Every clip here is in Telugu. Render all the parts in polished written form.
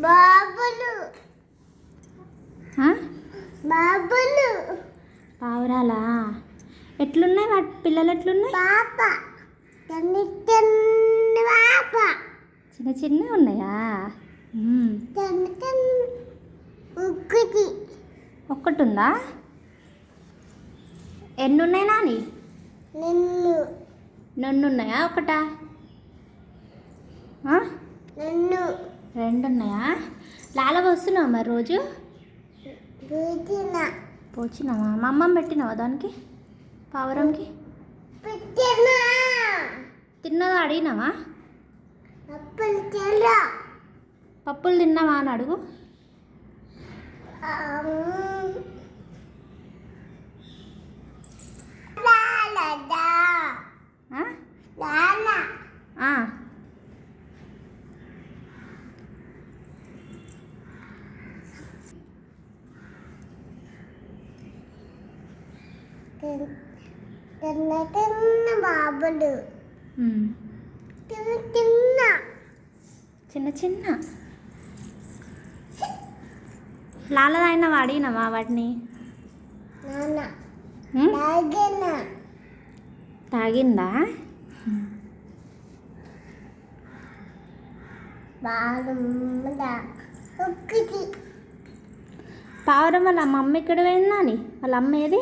బాబులు ఆ? బాబులు పావురాలా ఎట్లున్నాయి వాటి పిల్లలు ఎట్లున్నాయి? పాప చిన్న చిన్న పాప చిన్న చిన్నవి ఉన్నాయా? చిన్న చిన్న ఉక్కుది ఒక్కటి ఉందా? ఎన్ని ఉన్నాయి నాని? నిన్ను రెండు ఉన్నాయా ఒకటా? ఆ? నిన్ను రెండు ఉన్నాయా? లాల వస్తున్నావా మరి రోజు? పూచిన పోచినావా? మా అమ్మమ్మ పెట్టినావా దానికి పావురంకి? పెట్టిన తిన్నదా అడిగినావా? అప్పులు తెల్ల పప్పులు తిన్నావా అని అడుగు. లాలదా ఆ? లాల ఆ. చిన్న చిన్న బాబులు ఉమ్. చిన్న చిన్న చిన్న చిన్న లాలదైనా అడిగినావా వాటిని? నాన్న ఉమ్? తాగిన తాగిందా? బాగుందా ఉక్కుది పావురం వాళ్ళ అమ్మ ఎక్కడ పోయిందా అని? వాళ్ళ అమ్మ ఏది?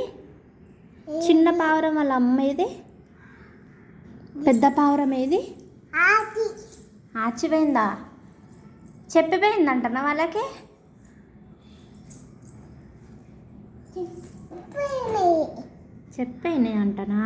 చిన్న పావురం వాళ్ళ అమ్మ ఏది? పెద్ద పావురం ఏది? ఆకి ఆచిపోయిందా? చెప్పిపోయిందంటనా వాళ్ళకి? పోయినాయి చెప్పేనే అంటనా?